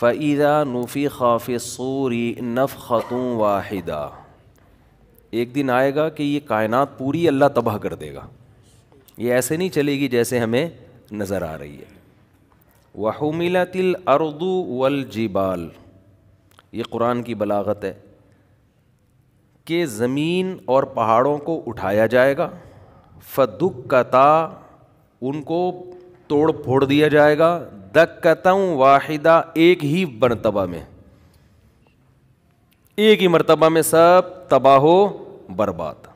فَإِذَا نُفِخَ فِي الصُّورِ نَفْخَةٌ وَاحِدَةٌ، ایک دن آئے گا کہ یہ کائنات پوری اللہ تباہ کر دے گا. یہ ایسے نہیں چلے گی جیسے ہمیں نظر آ رہی ہے. وَحُمِلَتِ الْأَرْضُ وَالْجِبَالُ، یہ قرآن کی بلاغت ہے کہ زمین اور پہاڑوں کو اٹھایا جائے گا. فَدُكَّتَا، ان کو توڑ پھوڑ دیا جائے گا. دَكَّةً وَاحِدَةً، ایک ہی مرتبہ میں، ایک ہی مرتبہ میں سب تباہ و برباد.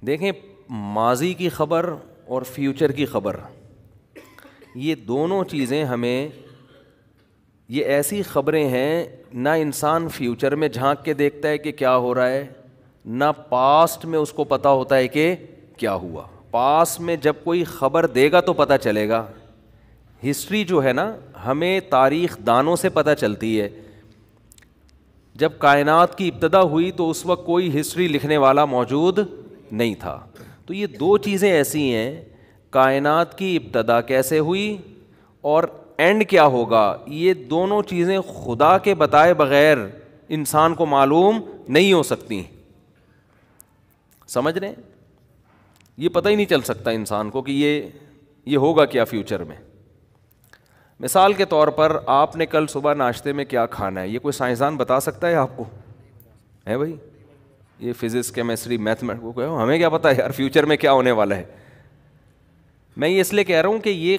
دیکھیں ماضی کی خبر اور فیوچر کی خبر، یہ دونوں چیزیں ہمیں، یہ ایسی خبریں ہیں نہ انسان فیوچر میں جھانک کے دیکھتا ہے کہ کیا ہو رہا ہے، نہ پاسٹ میں اس کو پتہ ہوتا ہے کہ کیا ہوا. پاسٹ میں جب کوئی خبر دے گا تو پتہ چلے گا. ہسٹری جو ہے نا ہمیں تاریخ دانوں سے پتہ چلتی ہے. جب کائنات کی ابتدا ہوئی تو اس وقت کوئی ہسٹری لکھنے والا موجود نہیں تھا. تو یہ دو چیزیں ایسی ہیں، کائنات کی ابتدا کیسے ہوئی اور اینڈ کیا ہوگا، یہ دونوں چیزیں خدا کے بتائے بغیر انسان کو معلوم نہیں ہو سکتی. سمجھ رہے ہیں؟ یہ پتہ ہی نہیں چل سکتا انسان کو کہ یہ ہوگا کیا فیوچر میں. مثال کے طور پر آپ نے کل صبح ناشتے میں کیا کھانا ہے، یہ کوئی سائنسدان بتا سکتا ہے آپ کو؟ ہے بھائی، یہ فزکس کیمسٹری میتھمیٹکس، ہمیں کیا پتہ ہے یار فیوچر میں کیا ہونے والا ہے. میں یہ اس لیے کہہ رہا ہوں کہ یہ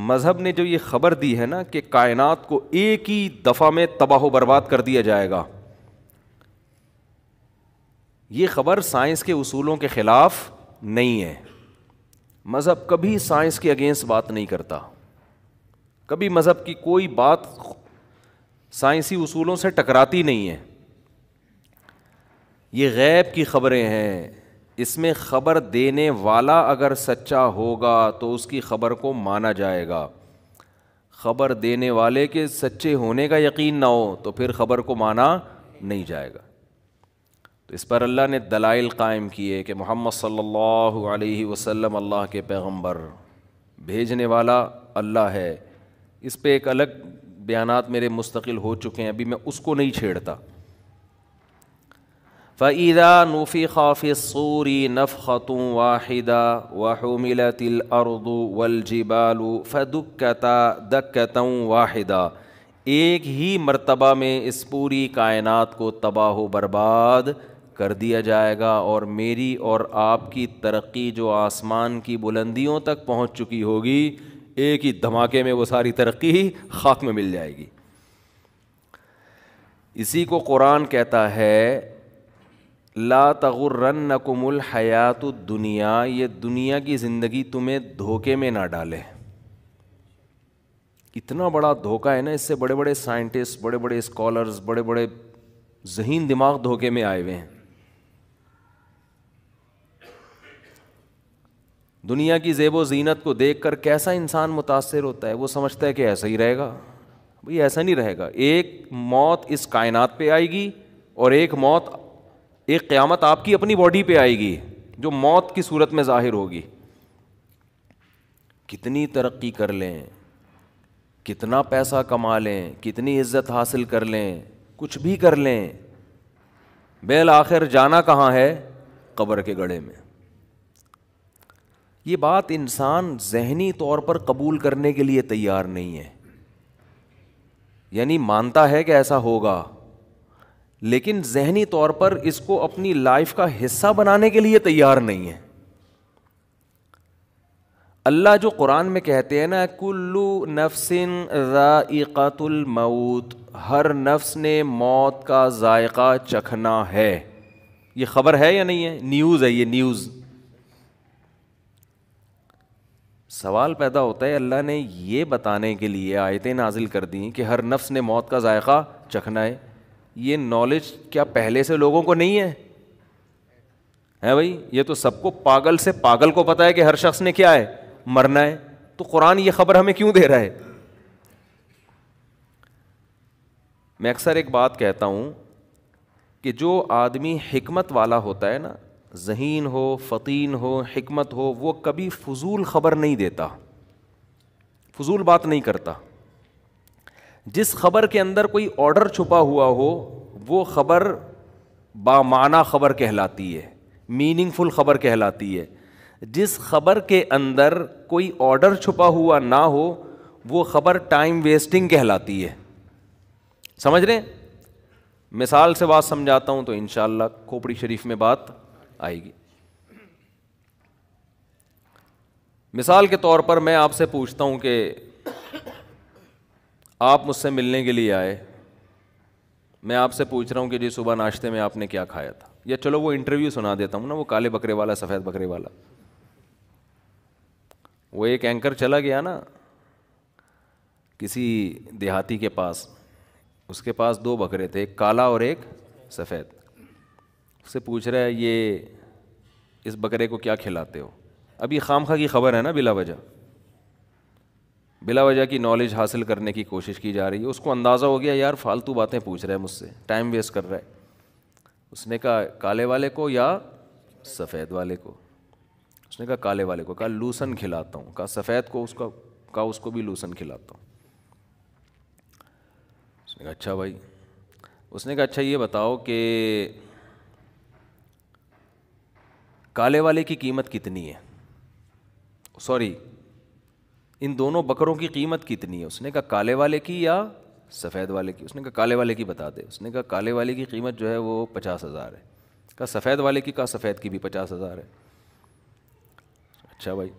مذہب نے جو یہ خبر دی ہے نا کہ کائنات کو ایک ہی دفعہ میں تباہ و برباد کر دیا جائے گا، یہ خبر سائنس کے اصولوں کے خلاف نہیں ہے. مذہب کبھی سائنس کے اگینسٹ بات نہیں کرتا، کبھی مذہب کی کوئی بات سائنسی اصولوں سے ٹکراتی نہیں ہے. یہ غیب کی خبریں ہیں، اس میں خبر دینے والا اگر سچا ہوگا تو اس کی خبر کو مانا جائے گا. خبر دینے والے کے سچے ہونے کا یقین نہ ہو تو پھر خبر کو مانا نہیں جائے گا. تو اس پر اللہ نے دلائل قائم کیے کہ محمد صلی اللہ علیہ وسلم اللہ کے پیغمبر، بھیجنے والا اللہ ہے. اس پہ ایک الگ بیانات میرے مستقل ہو چکے ہیں، ابھی میں اس کو نہیں چھیڑتا. فَإِذَا نُفِخَ فِي الصُّورِ نَفْخَةٌ وَاحِدَةٌ وَحُمِلَتِ الْأَرْضُ وَالْجِبَالُ فَدُكَّتَا دَكَّةً وَاحِدَةً، ایک ہی مرتبہ میں اس پوری کائنات کو تباہ و برباد کر دیا جائے گا، اور میری اور آپ کی ترقی جو آسمان کی بلندیوں تک پہنچ چکی ہوگی، ایک ہی دھماکے میں وہ ساری ترقی خاک میں مل جائے گی. اسی کو قرآن کہتا ہے لا تغرنکم الحیات الدنیا، یہ دنیا کی زندگی تمہیں دھوکے میں نہ ڈالے. اتنا بڑا دھوکہ ہے نا، اس سے بڑے بڑے سائنٹسٹ، بڑے بڑے اسکالرز، بڑے بڑے ذہین دماغ دھوکے میں آئے ہوئے ہیں. دنیا کی زیب و زینت کو دیکھ کر کیسا انسان متاثر ہوتا ہے، وہ سمجھتا ہے کہ ایسا ہی رہے گا. بھئی ایسا نہیں رہے گا. ایک موت اس کائنات پہ آئے گی اور ایک قیامت آپ کی اپنی باڈی پہ آئے گی جو موت کی صورت میں ظاہر ہوگی. کتنی ترقی کر لیں، کتنا پیسہ کما لیں، کتنی عزت حاصل کر لیں، کچھ بھی کر لیں، بالآخر جانا کہاں ہے؟ قبر کے گڑھے میں. یہ بات انسان ذہنی طور پر قبول کرنے کے لیے تیار نہیں ہے. یعنی مانتا ہے کہ ایسا ہوگا، لیکن ذہنی طور پر اس کو اپنی لائف کا حصہ بنانے کے لیے تیار نہیں ہے. اللہ جو قرآن میں کہتے ہیں نا کلو نفس ذائقۃ الموت، ہر نفس نے موت کا ذائقہ چکھنا ہے. یہ خبر ہے یا نہیں ہے؟ نیوز ہے، یہ نیوز. سوال پیدا ہوتا ہے اللہ نے یہ بتانے کے لیے آیتیں نازل کر دیں کہ ہر نفس نے موت کا ذائقہ چکھنا ہے. یہ نالج کیا پہلے سے لوگوں کو نہیں ہے؟ ہے بھائی، یہ تو سب کو، پاگل سے پاگل کو پتا ہے کہ ہر شخص نے کیا ہے؟ مرنا ہے. تو قرآن یہ خبر ہمیں کیوں دے رہا ہے؟ میں اکثر ایک بات کہتا ہوں کہ جو آدمی حکمت والا ہوتا ہے نا، ذہین ہو، فطین ہو، حکمت ہو، وہ کبھی فضول خبر نہیں دیتا. فضول بات نہیں کرتا. جس خبر کے اندر کوئی آرڈر چھپا ہوا ہو وہ خبر بامعنی خبر کہلاتی ہے, میننگ فل خبر کہلاتی ہے. جس خبر کے اندر کوئی آرڈر چھپا ہوا نہ ہو وہ خبر ٹائم ویسٹنگ کہلاتی ہے. سمجھ رہے ہیں؟ مثال سے بات سمجھاتا ہوں تو انشاءاللہ کھوپڑی شریف میں بات آئے گی. مثال کے طور پر میں آپ سے پوچھتا ہوں کہ آپ مجھ سے ملنے کے لیے آئے, میں آپ سے پوچھ رہا ہوں کہ جی صبح ناشتے میں آپ نے کیا کھایا تھا, یا چلو وہ انٹرویو سنا دیتا ہوں نا, وہ کالے بکرے والا سفید بکرے والا. وہ ایک اینکر چلا گیا نا کسی دیہاتی کے پاس, اس کے پاس 2 بکرے تھے, ایک کالا اور ایک سفید. اس سے پوچھ رہا ہے یہ اس بکرے کو کیا کھلاتے ہو. اب یہ خام خواہ کی خبر ہے نا, بلا وجہ کی نالج حاصل کرنے کی کوشش کی جا رہی ہے. اس کو اندازہ ہو گیا یار فالتو باتیں پوچھ رہا ہے مجھ سے, ٹائم ویسٹ کر رہا ہے. اس نے کہا کالے والے کو یا سفید والے کو؟ اس نے کہا کالے والے کو. کہا لوسن کھلاتا ہوں. کہا سفید کو؟ اس کو بھی لوسن کھلاتا ہوں. اس نے کہا اچھا بھائی. اس نے کہا اچھا یہ بتاؤ کہ کالے والے کی قیمت کتنی ہے, سوری ان دونوں بکروں کی قیمت کتنی ہے؟ اس نے کہا کالے والے کی یا سفید والے کی؟ اس نے کہا کالے والے کی بتا دے. اس نے کہا کالے والے کی قیمت جو ہے وہ 50,000 ہے. کہا سفید والے کی؟ کہا سفید کی بھی 50,000 ہے. اچھا بھائی.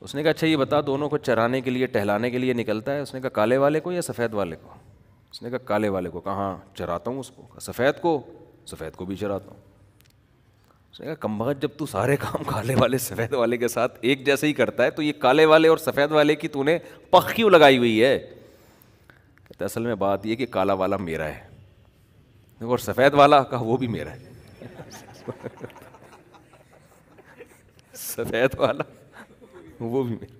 اس نے کہا اچھا یہ بتا دونوں کو چرانے کے لیے ٹہلانے کے لیے نکلتا ہے. اس نے کہا کالے والے کو یا سفید والے کو؟ اس نے کہا کالے والے کو. کہا ہاں چراتا ہوں اس کو. کہا سفید کو؟ سفید کو بھی چراتا ہوں. اس نے کہا کمبخت جب تو سارے کام کالے والے سفید والے کے ساتھ ایک جیسے ہی کرتا ہے تو یہ کالے والے اور سفید والے کی تو نے پخ کیوں لگائی ہوئی ہے؟ کہتا اصل میں بات یہ کہ کالا والا میرا ہے اور سفید والا کا وہ بھی میرا ہے. سفید والا وہ بھی میرا.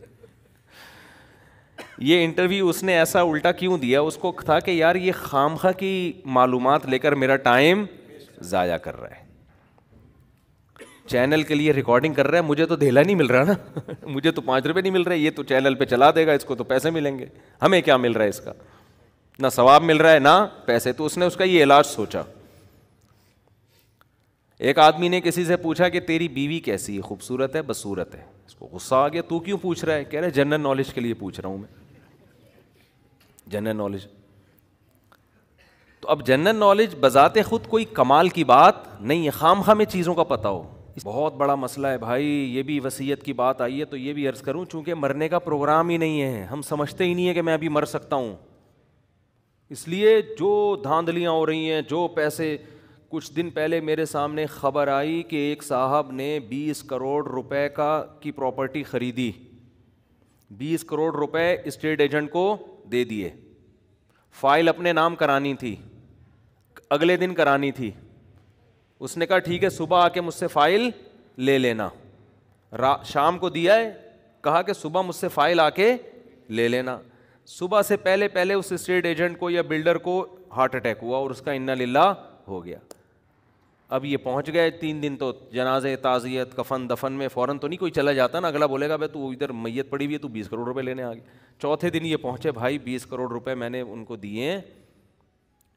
یہ انٹرویو اس نے ایسا الٹا کیوں دیا؟ اس کو تھا کہ یار یہ خامخواہ کی معلومات لے کر میرا ٹائم ضائع کر رہا ہے, چینل کے لیے ریکارڈنگ کر رہا ہے, مجھے تو دھیلا نہیں مل رہا نا, مجھے تو 5 روپے نہیں مل رہے, یہ تو چینل پہ چلا دے گا, اس کو تو پیسے ملیں گے, ہمیں کیا مل رہا ہے اس کا؟ نہ ثواب مل رہا ہے نہ پیسے. تو اس نے اس کا یہ علاج سوچا. ایک آدمی نے کسی سے پوچھا کہ تیری بیوی کیسی ہے, خوبصورت ہے بدصورت ہے؟ اس کو غصہ آ گیا, تو کیوں پوچھ رہا ہے؟ کہہ رہا ہے جنرل نالج کے لیے پوچھ رہا ہوں میں, جنرل نالج. تو اب جنرل نالج بذات خود کوئی کمال کی بات نہیں ہے, خام خواہ میں چیزوں کا پتہ ہو. بہت بڑا مسئلہ ہے بھائی, یہ بھی وصیت کی بات آئی ہے تو یہ بھی عرض کروں, چونکہ مرنے کا پروگرام ہی نہیں ہے, ہم سمجھتے ہی نہیں ہے کہ میں ابھی مر سکتا ہوں, اس لیے جو دھاندلیاں ہو رہی ہیں, جو پیسے. کچھ دن پہلے میرے سامنے خبر آئی کہ ایک صاحب نے 20 کروڑ روپے کی پراپرٹی خریدی, 20 کروڑ روپے اسٹیٹ ایجنٹ کو دے دیے. فائل اپنے نام کرانی تھی, اگلے دن کرانی تھی. اس نے کہا ٹھیک ہے صبح آ کے مجھ سے فائل لے لینا. شام کو دیا ہے, کہا کہ صبح مجھ سے فائل آ کے لے لینا. صبح سے پہلے اس اسٹیٹ ایجنٹ کو یا بلڈر کو ہارٹ اٹیک ہوا اور اس کا انا للہ ہو گیا. اب یہ پہنچ گئے 3 دن تو جنازے, تعزیت, کفن دفن میں فوراً تو نہیں کوئی چلا جاتا نا, اگلا بولے گا بھائی تو ادھر میت پڑی ہوئی ہے تو 20 کروڑ روپے لینے آ گئے. چوتھے دن یہ پہنچے, بھائی 20 کروڑ روپے میں نے ان کو دیے ہیں,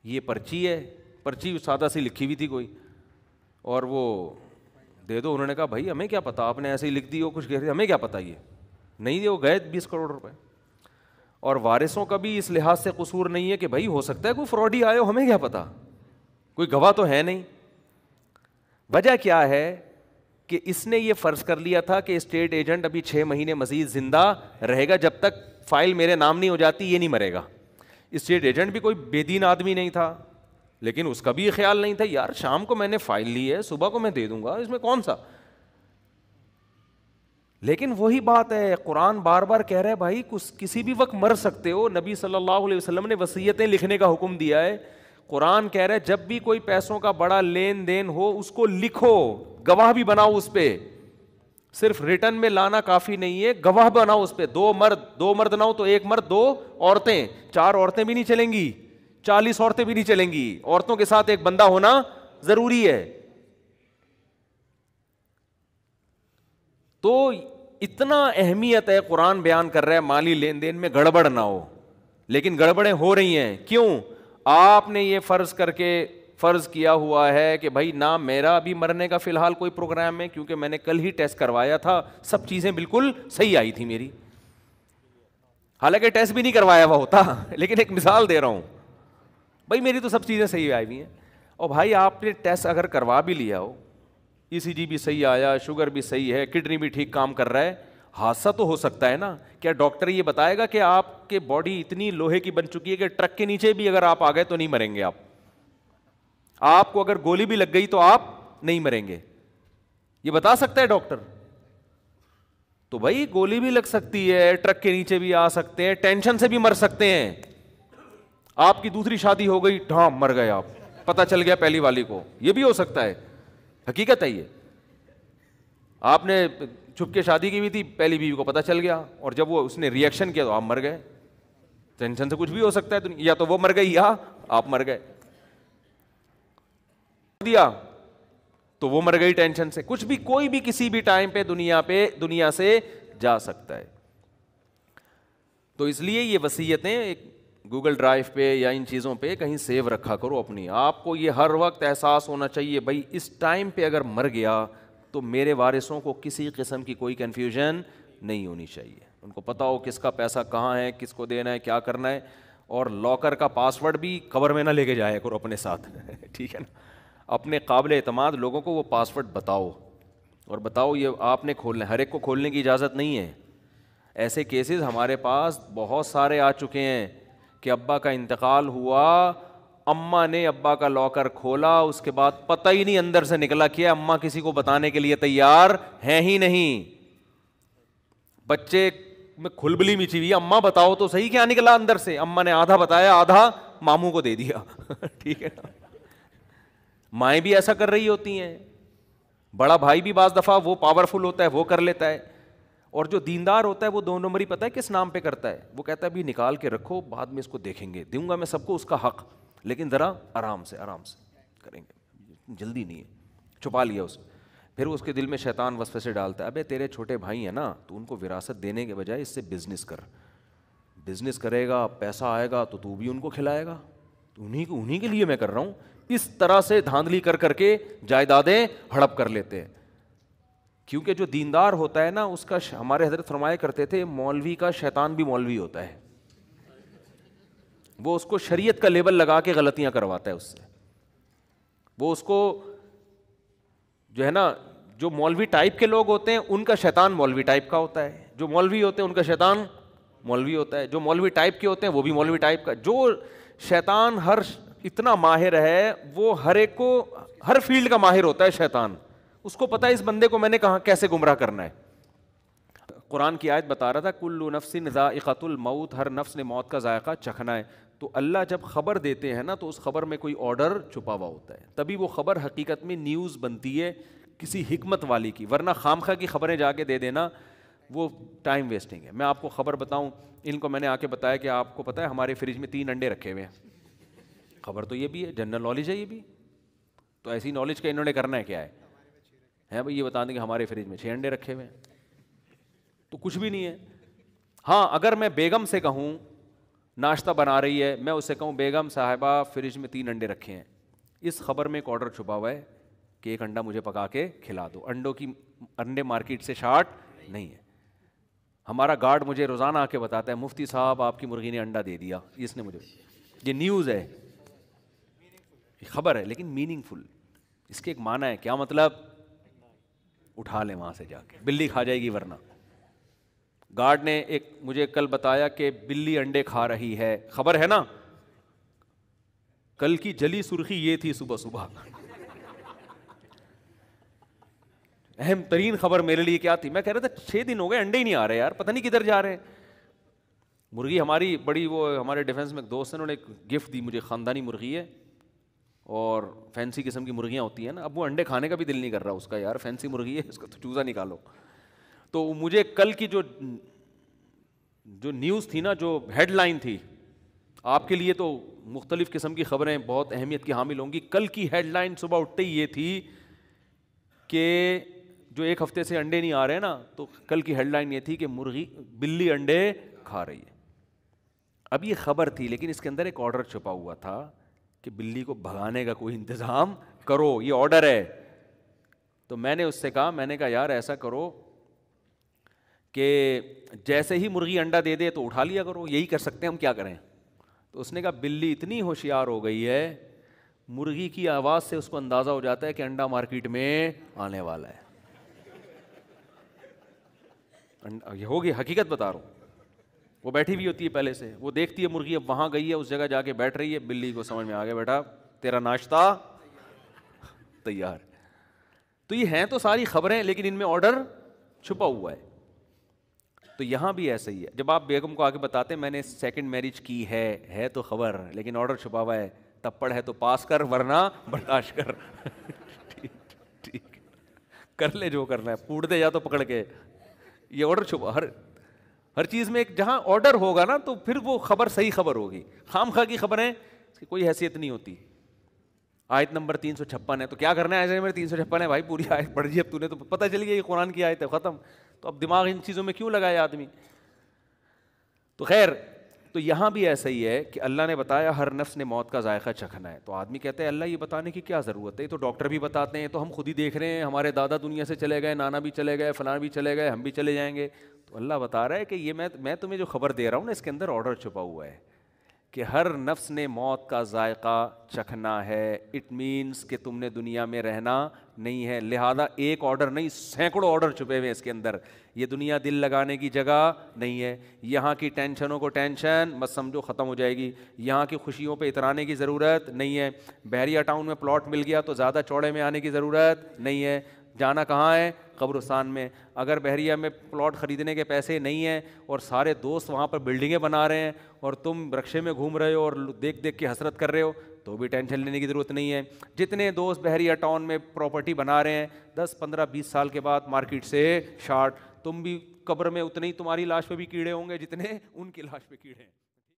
یہ پرچی ہے, پرچی سادہ سی لکھی ہوئی تھی کوئی, اور وہ دے دو. انہوں نے کہا بھائی ہمیں کیا پتا, آپ نے ایسے ہی لکھ دی ہو کچھ, ہمیں کیا پتا, یہ نہیں دے. وہ گئے 20 کروڑ روپے. اور وارثوں کا بھی اس لحاظ سے قصور نہیں ہے کہ بھائی ہو سکتا ہے کوئی فراڈی آئے ہو, ہمیں کیا پتا, کوئی گواہ تو ہے نہیں. وجہ کیا ہے کہ اس نے یہ فرض کر لیا تھا کہ اسٹیٹ ایجنٹ ابھی 6 مہینے مزید زندہ رہے گا, جب تک فائل میرے نام نہیں ہو جاتی یہ نہیں مرے گا. اسٹیٹ ایجنٹ بھی کوئی بے دین آدمی نہیں تھا, لیکن اس کا بھی یہ خیال نہیں تھا یار شام کو میں نے فائل لی ہے, صبح کو میں دے دوں گا, اس میں کون سا. لیکن وہی بات ہے, قرآن بار بار کہہ رہا ہے بھائی کسی بھی وقت مر سکتے ہو. نبی صلی اللہ علیہ وسلم نے وصیتیں لکھنے کا حکم دیا ہے. قرآن کہہ رہا ہے جب بھی کوئی پیسوں کا بڑا لین دین ہو اس کو لکھو, گواہ بھی بناؤ اس پہ, صرف ریٹن میں لانا کافی نہیں ہے, گواہ بناؤ اس پہ. 2 مرد نہ ہو تو 1 مرد 2 عورتیں, 4 عورتیں بھی نہیں چلیں گی, 40 عورتیں بھی نہیں چلیں گی, عورتوں کے ساتھ 1 بندہ ہونا ضروری ہے. تو اتنا اہمیت ہے, قرآن بیان کر رہا ہے مالی لین دین میں گڑبڑ نہ ہو, لیکن گڑبڑیں ہو رہی ہیں. کیوں؟ آپ نے یہ فرض کیا ہوا ہے کہ بھائی نہ میرا ابھی مرنے کا فی الحال کوئی پروگرام ہے, کیونکہ میں نے کل ہی ٹیسٹ کروایا تھا, سب چیزیں بالکل صحیح آئی تھی میری, حالانکہ ٹیسٹ بھی نہیں کروایا ہوا ہوتا, لیکن ایک مثال دے رہا ہوں, بھائی میری تو سب چیزیں صحیح آئی ہوئی ہیں. اور بھائی آپ نے ٹیسٹ اگر کروا بھی لیا ہو, ای سی جی بھی صحیح آیا, شوگر بھی صحیح ہے, کڈنی بھی ٹھیک کام کر رہا ہے, حادثہ تو ہو سکتا ہے نا. کیا ڈاکٹر یہ بتائے گا کہ آپ کے باڈی اتنی لوہے کی بن چکی ہے کہ ٹرک کے نیچے بھی اگر آپ آ گئے تو نہیں مریں گے آپ کو اگر گولی بھی لگ گئی تو آپ نہیں مریں گے؟ یہ بتا سکتا ہے ڈاکٹر؟ تو بھائی گولی بھی لگ سکتی ہے, ٹرک کے نیچے بھی آ سکتے ہیں, ٹینشن سے بھی مر سکتے ہیں. آپ کی دوسری شادی ہو گئی, ڈھام مر گئے آپ, پتہ چل گیا پہلی والی کو, یہ بھی ہو سکتا ہے, حقیقت ہے یہ. آپ نے چھپ کے شادی کی ہوئی تھی, پہلی بیوی کو پتہ چل گیا, اور جب وہ اس نے ری ایکشن کیا تو آپ مر گئے. ٹینشن سے کچھ بھی ہو سکتا ہے, یا تو وہ مر گئی یا آپ مر گئے. دیا تو وہ مر گئی ٹینشن سے. کچھ بھی, کوئی بھی کسی بھی ٹائم پہ دنیا سے جا سکتا ہے. تو اس لیے یہ وصیتیں ایک گوگل ڈرائیو پہ یا ان چیزوں پہ کہیں سیو رکھا کرو اپنی. آپ کو یہ ہر وقت احساس ہونا چاہیے بھائی اس ٹائم پہ اگر مر گیا تو میرے وارثوں کو کسی قسم کی کوئی کنفیوژن نہیں ہونی چاہیے. ان کو پتہ ہو کس کا پیسہ کہاں ہے, کس کو دینا ہے, کیا کرنا ہے. اور لاکر کا پاسورڈ بھی قبر میں نہ لے کے جایا کرو اپنے ساتھ, ٹھیک ہے نا. اپنے قابل اعتماد لوگوں کو وہ پاسورڈ بتاؤ, اور بتاؤ یہ آپ نے کھولنا ہے, ہر ایک کو کھولنے کی اجازت نہیں ہے. ایسے کیسز ہمارے پاس بہت سارے آ چکے ہیں کہ ابا کا انتقال ہوا, اماں نے ابا کا لاکر کھولا, اس کے بعد پتہ ہی نہیں اندر سے نکلا کیا, اماں کسی کو بتانے کے لیے تیار ہیں ہی نہیں. بچے میں کھلبلی مچی ہوئی, اماں بتاؤ تو صحیح کیا نکلا اندر سے. اماں نے آدھا بتایا, آدھا ماموں کو دے دیا, ٹھیک ہے نا. مائیں بھی ایسا کر رہی ہوتی ہیں, بڑا بھائی بھی بعض دفعہ وہ پاورفل ہوتا ہے, وہ کر لیتا ہے. اور جو دیندار ہوتا ہے وہ 2 نمبری پتہ ہے کس نام پہ کرتا ہے, وہ کہتا ہے بھی نکال کے رکھو, بعد میں اس کو دیکھیں گے, دوں گا میں سب کو اس کا حق, لیکن ذرا آرام سے کریں گے, جلدی نہیں ہے. چھپا لیا اس. پھر اس کے دل میں شیطان وسوسے سے ڈالتا ہے, ابے تیرے چھوٹے بھائی ہیں نا, تو ان کو وراثت دینے کے بجائے اس سے بزنس کر, بزنس کرے گا, پیسہ آئے گا تو بھی ان کو کھلائے گا, تو انہیں کے لیے میں کر رہا ہوں. اس طرح سے دھاندلی کر کے جائیدادیں ہڑپ کر لیتے ہیں. کیونکہ جو دیندار ہوتا ہے نا, اس کا, ہمارے حضرت فرمایا کرتے تھے, مولوی کا شیطان بھی مولوی ہوتا ہے. وہ اس کو شریعت کا لیبل لگا کے غلطیاں کرواتا ہے اس سے. وہ اس کو جو ہے نا, جو مولوی ٹائپ کے لوگ ہوتے ہیں ان کا شیطان مولوی ٹائپ کا ہوتا ہے, جو مولوی ہوتے ہیں ان کا شیطان مولوی ہوتا ہے, جو مولوی ٹائپ کے ہوتے ہیں وہ بھی مولوی ٹائپ کا. جو شیطان اتنا ماہر ہے, وہ ہر ایک کو, ہر فیلڈ کا ماہر ہوتا ہے شیطان. اس کو پتا ہے اس بندے کو میں نے کہاں کیسے گمراہ کرنا ہے. قرآن کی آیت بتا رہا تھا, کل نفس ذائقۃ الموت, ہر نفس نے موت کا ذائقہ چکھنا ہے. تو اللہ جب خبر دیتے ہیں نا, تو اس خبر میں کوئی آرڈر چھپا ہوا ہوتا ہے, تبھی وہ خبر حقیقت میں نیوز بنتی ہے کسی حکمت والی کی. ورنہ خامخواہ کی خبریں جا کے دے دینا وہ ٹائم ویسٹنگ ہے. میں آپ کو خبر بتاؤں, ان کو میں نے آ کے بتایا کہ آپ کو پتہ ہے ہمارے فریج میں 3 انڈے رکھے ہوئے ہیں. خبر تو یہ بھی ہے, جنرل نالج ہے یہ بھی, تو ایسی نالج کا انہوں نے کرنا ہے کیا ہے بھائی, یہ بتا دیں کہ ہمارے فریج میں 6 انڈے رکھے ہوئے ہیں, تو کچھ بھی نہیں ہے. ہاں اگر میں بیگم سے کہوں ناشتہ بنا رہی ہے, میں اس سے کہوں بیگم صاحبہ فریج میں 3 انڈے رکھے ہیں, اس خبر میں ایک آرڈر چھپا ہوا ہے کہ 1 انڈا مجھے پکا کے کھلا دو. انڈے مارکیٹ سے شارٹ نہیں ہے. ہمارا گارڈ مجھے روزانہ آ کے بتاتا ہے, مفتی صاحب آپ کی مرغی نے انڈا دے دیا, اس نے مجھے, یہ نیوز ہے, خبر ہے لیکن میننگ فل. اس کے ایک معنی ہے, کیا مطلب, اٹھا لیں وہاں سے جا کے, بلی کھا جائے گی ورنہ. گارڈ نے ایک مجھے کل بتایا کہ بلی انڈے کھا رہی ہے, خبر ہے نا, کل کی جلی سرخی یہ تھی صبح صبح. اہم ترین خبر میرے لیے کیا تھی, میں کہہ رہا تھا 6 دن ہو گئے انڈے ہی نہیں آ رہے یار, پتہ نہیں کدھر جا رہے ہیں. مرغی ہماری بڑی, وہ ہمارے ڈیفینس میں ایک دوست ہیں, انہوں نے ایک گفٹ دی مجھے, خاندانی مرغی ہے اور فینسی قسم کی مرغیاں ہوتی ہیں نا. اب وہ انڈے کھانے کا بھی دل نہیں کر رہا اس کا, یار فینسی مرغی ہے, اس کا تو چوزا نکالو. تو مجھے کل کی جو نیوز تھی نا, جو ہیڈ لائن تھی, آپ کے لیے تو مختلف قسم کی خبریں بہت اہمیت کی حامل ہوں گی. کل کی ہیڈ لائن صبح اٹھتے ہی یہ تھی کہ جو ایک ہفتے سے انڈے نہیں آ رہے نا, تو کل کی ہیڈ لائن یہ تھی کہ بلی انڈے کھا رہی ہے. اب یہ خبر تھی, لیکن اس کے اندر ایک آرڈر چھپا ہوا تھا کہ بلی کو بھگانے کا کوئی انتظام کرو, یہ آرڈر ہے. تو میں نے اس سے کہا, میں نے کہا یار ایسا کرو کہ جیسے ہی مرغی انڈا دے دے تو اٹھا لیا کرو, یہی کر سکتے ہیں, ہم کیا کریں. تو اس نے کہا بلی اتنی ہوشیار ہو گئی ہے, مرغی کی آواز سے اس کو اندازہ ہو جاتا ہے کہ انڈا مارکیٹ میں آنے والا ہے. یہ ہوگی, حقیقت بتا رہا ہوں. وہ بیٹھی ہوئی ہوتی ہے پہلے سے, وہ دیکھتی ہے مرغی اب وہاں گئی ہے, اس جگہ جا کے بیٹھ رہی ہے, بلی کو سمجھ میں آ گیا بیٹا تیرا ناشتہ تیار. تو یہ ہیں تو ساری خبریں, لیکن ان میں آرڈر چھپا ہوا ہے. تو یہاں بھی ایسا ہی ہے, جب آپ بیگم کو آگے بتاتے ہیں میں نے سیکنڈ میرج کی ہے تو خبر, لیکن آرڈر چھپا ہوا ہے, تب پڑھ ہے تو پاس کر ورنہ برداشت کر. ٹھیک کر لے جو کرنا ہے, پوٹ دے یا تو پکڑ کے. یہ آرڈر چھپا, ہر چیز میں ایک جہاں آرڈر ہوگا نا تو پھر وہ خبر صحیح خبر ہوگی. خام خواہ کی خبریں اس کی کوئی حیثیت نہیں ہوتی. آیت نمبر 356 ہے تو کیا کرنا ہے, آیت نمبر 356 ہے بھائی, پوری آیت پڑھ لی, اب تو نے تو پتہ چل گیا یہ قرآن کی آیت ہے, ختم. تو اب دماغ ان چیزوں میں کیوں لگائے آدمی. تو خیر, تو یہاں بھی ایسا ہی ہے کہ اللہ نے بتایا ہر نفس نے موت کا ذائقہ چکھنا ہے. تو آدمی کہتے ہیں اللہ یہ بتانے کی کیا ضرورت ہے, یہ تو ڈاکٹر بھی بتاتے ہیں, تو ہم خود ہی دیکھ رہے ہیں, ہمارے دادا دنیا سے چلے گئے, نانا بھی چلے گئے, فلاں بھی چلے گئے, ہم بھی چلے جائیں گے. تو اللہ بتا رہا ہے کہ یہ میں تمہیں جو خبر دے رہا ہوں نا, اس کے اندر آرڈر چھپا ہوا ہے کہ ہر نفس نے موت کا ذائقہ چکھنا ہے. اٹ مینس کہ تم نے دنیا میں رہنا نہیں ہے, لہذا ایک آرڈر نہیں سینکڑوں آرڈر چھپے ہوئے اس کے اندر. یہ دنیا دل لگانے کی جگہ نہیں ہے, یہاں کی ٹینشنوں کو ٹینشن بس سمجھو ختم ہو جائے گی, یہاں کی خوشیوں پہ اترانے کی ضرورت نہیں ہے. بحریہ ٹاؤن میں پلاٹ مل گیا تو زیادہ چوڑے میں آنے کی ضرورت نہیں ہے. جانا کہاں ہے, قبرستان میں. اگر بحریہ میں پلاٹ خریدنے کے پیسے نہیں ہیں اور سارے دوست وہاں پر بلڈنگیں بنا رہے ہیں اور تم رکشے میں گھوم رہے ہو اور دیکھ دیکھ کے حسرت کر رہے ہو, تو بھی ٹینشن لینے کی ضرورت نہیں ہے. جتنے دوست بحریہ ٹاؤن میں پراپرٹی بنا رہے ہیں 10 15 20 سال کے بعد مارکیٹ سے شارٹ, تم بھی قبر میں اتنے ہی تمہاری لاش پہ بھی کیڑے ہوں گے جتنے ان کی لاش پہ کیڑے ہیں.